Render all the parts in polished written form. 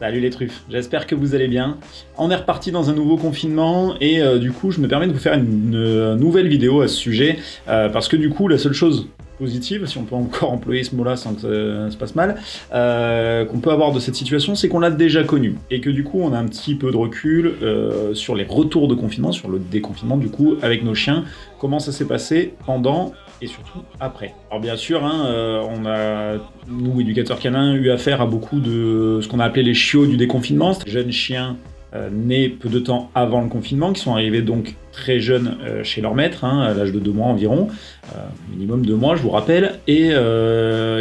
Salut les truffes, j'espère que vous allez bien. On est reparti dans un nouveau confinement et du coup je me permets de vous faire une nouvelle vidéo à ce sujet parce que du coup la seule chose positive, si on peut encore employer ce mot-là sans que ça se passe mal, qu'on peut avoir de cette situation, c'est qu'on l'a déjà connue et que du coup on a un petit peu de recul sur les retours de confinement, sur le déconfinement du coup avec nos chiens, comment ça s'est passé pendant et surtout après. Alors bien sûr, on a, nous éducateurs canins, eu affaire à beaucoup de ce qu'on a appelé les chiots du déconfinement, c'est des jeunes chiens nés peu de temps avant le confinement, qui sont arrivés donc très jeunes chez leur maître, à l'âge de 2 mois environ, minimum 2 mois je vous rappelle, et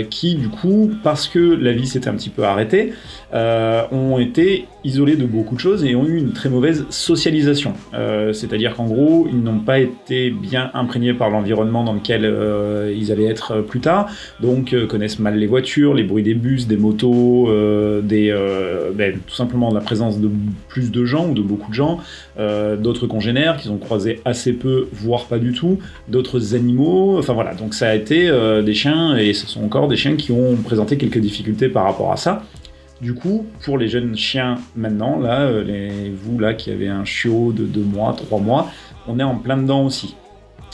qui du coup, parce que la vie s'était un petit peu arrêtée, ont été isolés de beaucoup de choses et ont eu une très mauvaise socialisation. C'est-à-dire qu'en gros, ils n'ont pas été bien imprégnés par l'environnement dans lequel ils allaient être plus tard, donc connaissent mal les voitures, les bruits des bus, des motos, tout simplement la présence de plus de gens ou de beaucoup de gens, d'autres congénères qu'ils ont croisés assez peu, voire pas du tout, d'autres animaux, enfin voilà, donc ça a été des chiens, et ce sont encore des chiens qui ont présenté quelques difficultés par rapport à ça. Du coup, pour les jeunes chiens maintenant, là, vous là qui avez un chiot de 2 mois, 3 mois, on est en plein dedans aussi.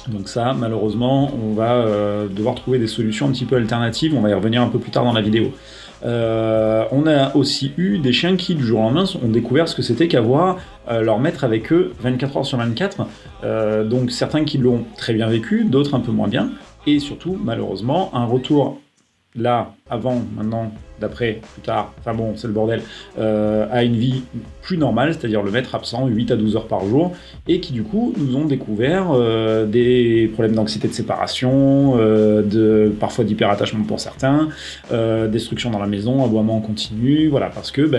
Donc ça, malheureusement, on va devoir trouver des solutions un petit peu alternatives, on va y revenir un peu plus tard dans la vidéo. On a aussi eu des chiens qui, du jour au lendemain, ont découvert ce que c'était qu'avoir leur maître avec eux 24 heures sur 24, donc certains qui l'ont très bien vécu, d'autres un peu moins bien, et surtout, malheureusement, un retour là, avant, maintenant, d'après, plus tard, enfin bon, c'est le bordel, à une vie plus normale, c'est-à-dire le maître absent 8 à 12 heures par jour, et qui du coup nous ont découvert des problèmes d'anxiété de séparation, parfois d'hyperattachement pour certains, destruction dans la maison, aboiement continu, voilà, parce que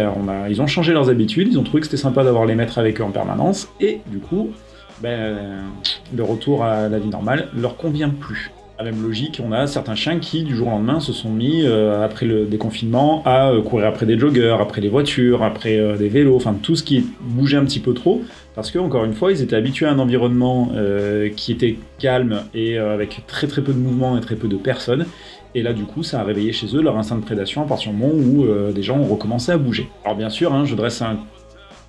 ils ont changé leurs habitudes, ils ont trouvé que c'était sympa d'avoir les maîtres avec eux en permanence, et du coup, le retour à la vie normale leur convient plus. À la même logique, on a certains chiens qui, du jour au lendemain, se sont mis, après le déconfinement, à courir après des joggers, après les voitures, après des vélos, enfin tout ce qui bougeait un petit peu trop, parce que, encore une fois, ils étaient habitués à un environnement qui était calme et avec très très peu de mouvement et très peu de personnes, et là, du coup, ça a réveillé chez eux leur instinct de prédation à partir du moment où des gens ont recommencé à bouger. Alors bien sûr, je dresse un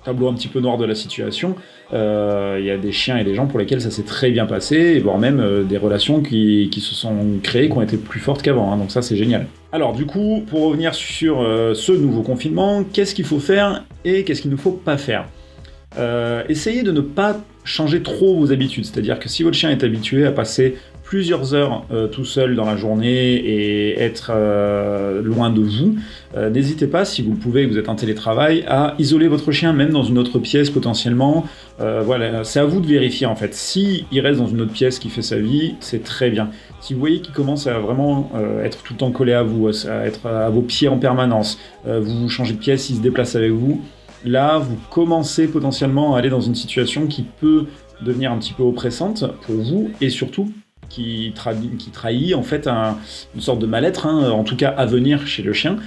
tableau un petit peu noir de la situation, il y a des chiens et des gens pour lesquels ça s'est très bien passé, et voire même des relations qui se sont créées, qui ont été plus fortes qu'avant, donc ça c'est génial. Alors du coup, pour revenir sur ce nouveau confinement, qu'est-ce qu'il faut faire et qu'est-ce qu'il ne faut pas faire ? Essayez de ne pas changer trop vos habitudes, c'est-à-dire que si votre chien est habitué à passer plusieurs heures tout seul dans la journée et être loin de vous, n'hésitez pas, si vous le pouvez et que vous êtes en télétravail, à isoler votre chien même dans une autre pièce potentiellement. Voilà, c'est à vous de vérifier en fait. Si il reste dans une autre pièce qui fait sa vie, c'est très bien. Si vous voyez qu'il commence à vraiment être tout le temps collé à vous, à être à vos pieds en permanence, vous changez de pièce, il se déplace avec vous, là vous commencez potentiellement à aller dans une situation qui peut devenir un petit peu oppressante pour vous, et surtout qui trahit en fait une sorte de mal-être, en tout cas à venir chez le chien,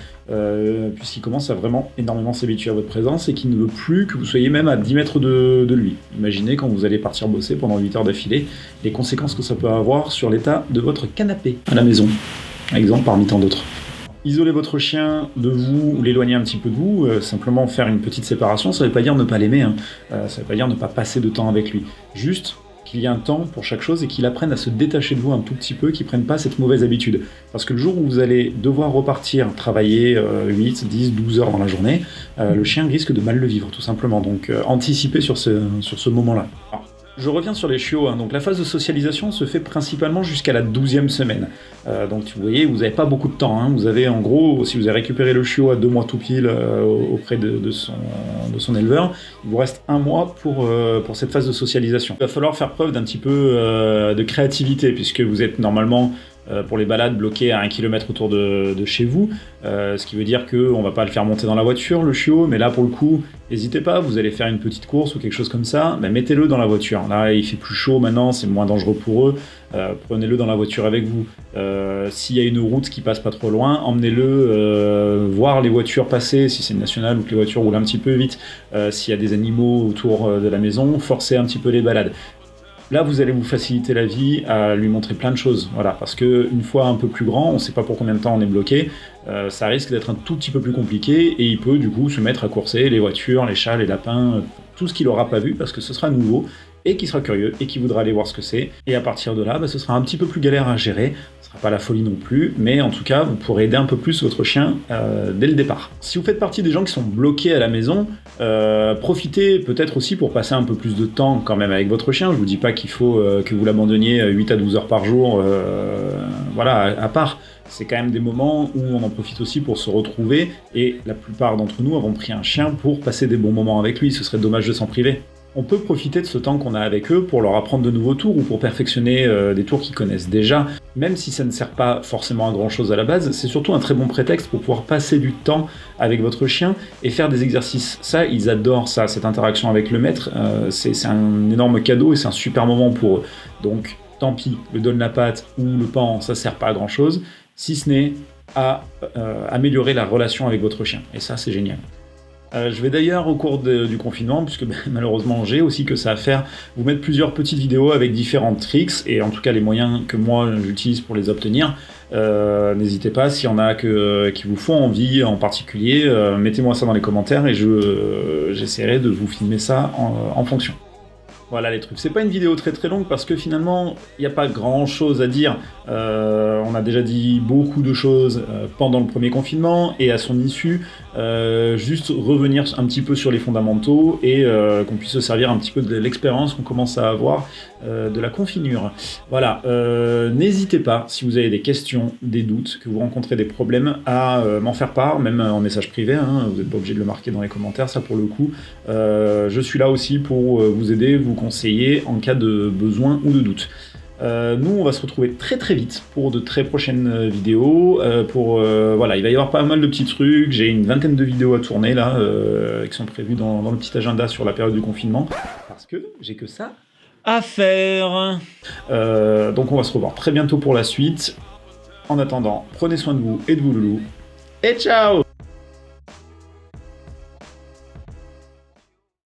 puisqu'il commence à vraiment énormément s'habituer à votre présence et qu'il ne veut plus que vous soyez même à 10 mètres de lui. Imaginez quand vous allez partir bosser pendant 8 heures d'affilée, les conséquences que ça peut avoir sur l'état de votre canapé à la maison, exemple parmi tant d'autres. Isoler votre chien de vous ou l'éloigner un petit peu de vous, simplement faire une petite séparation, ça ne veut pas dire ne pas l'aimer, ça ne veut pas dire ne pas passer de temps avec lui, juste qu'il y a un temps pour chaque chose et qu'il apprenne à se détacher de vous un tout petit peu, qu'il ne prenne pas cette mauvaise habitude. Parce que le jour où vous allez devoir repartir travailler 8, 10, 12 heures dans la journée, le chien risque de mal le vivre tout simplement, donc anticipez sur ce moment-là. Alors, je reviens sur les chiots, donc la phase de socialisation se fait principalement jusqu'à la 12e semaine. Donc vous voyez, vous n'avez pas beaucoup de temps, vous avez en gros, si vous avez récupéré le chiot à 2 mois tout pile auprès de son éleveur, il vous reste 1 mois pour cette phase de socialisation. Il va falloir faire preuve d'un petit peu de créativité, puisque vous êtes normalement pour les balades bloqué à 1 km autour de chez vous, ce qui veut dire qu'on ne va pas le faire monter dans la voiture, le chiot, mais là pour le coup, n'hésitez pas, vous allez faire une petite course ou quelque chose comme ça, mettez-le dans la voiture. Là il fait plus chaud maintenant, c'est moins dangereux pour eux, prenez-le dans la voiture avec vous. S'il y a une route qui passe pas trop loin, emmenez-le voir les voitures passer, si c'est une nationale ou que les voitures roulent un petit peu vite, s'il y a des animaux autour de la maison, forcez un petit peu les balades. Là, vous allez vous faciliter la vie à lui montrer plein de choses, voilà, parce que une fois un peu plus grand, on ne sait pas pour combien de temps on est bloqué, ça risque d'être un tout petit peu plus compliqué, et il peut du coup se mettre à courser les voitures, les chats, les lapins, tout ce qu'il n'aura pas vu, parce que ce sera nouveau, et qui sera curieux, et qui voudra aller voir ce que c'est, et à partir de là, ce sera un petit peu plus galère à gérer, ce sera pas la folie non plus, mais en tout cas, vous pourrez aider un peu plus votre chien dès le départ. Si vous faites partie des gens qui sont bloqués à la maison, profitez peut-être aussi pour passer un peu plus de temps quand même avec votre chien. Je vous dis pas qu'il faut que vous l'abandonniez 8 à 12 heures par jour, voilà, à part. C'est quand même des moments où on en profite aussi pour se retrouver, et la plupart d'entre nous avons pris un chien pour passer des bons moments avec lui, ce serait dommage de s'en priver. On peut profiter de ce temps qu'on a avec eux pour leur apprendre de nouveaux tours ou pour perfectionner des tours qu'ils connaissent déjà. Même si ça ne sert pas forcément à grand chose à la base, c'est surtout un très bon prétexte pour pouvoir passer du temps avec votre chien et faire des exercices. Ça, ils adorent ça, cette interaction avec le maître, c'est un énorme cadeau et c'est un super moment pour eux. Donc tant pis, le donne la patte ou le pan, ça sert pas à grand chose, si ce n'est à améliorer la relation avec votre chien. Et ça, c'est génial. Je vais d'ailleurs, au cours du confinement, puisque malheureusement j'ai aussi que ça à faire, vous mettre plusieurs petites vidéos avec différents tricks, et en tout cas les moyens que moi j'utilise pour les obtenir. N'hésitez pas, s'il y en a qui vous font envie en particulier, mettez-moi ça dans les commentaires, et j'essaierai de vous filmer ça en fonction. Voilà les trucs. C'est pas une vidéo très très longue parce que finalement, il n'y a pas grand chose à dire. On a déjà dit beaucoup de choses pendant le premier confinement et à son issue. Juste revenir un petit peu sur les fondamentaux et qu'on puisse se servir un petit peu de l'expérience qu'on commence à avoir de la confinure. Voilà. N'hésitez pas, si vous avez des questions, des doutes, que vous rencontrez des problèmes, à m'en faire part, même en message privé. Hein, vous n'êtes pas obligé de le marquer dans les commentaires, ça pour le coup. Je suis là aussi pour vous aider, vous conseiller en cas de besoin ou de doute. Nous, on va se retrouver très très vite pour de très prochaines vidéos. Voilà, il va y avoir pas mal de petits trucs. J'ai une vingtaine de vidéos à tourner là, qui sont prévues dans le petit agenda sur la période du confinement, parce que j'ai que ça à faire. Donc on va se revoir très bientôt pour la suite. En attendant, prenez soin de vous et de vos loulous. Et ciao!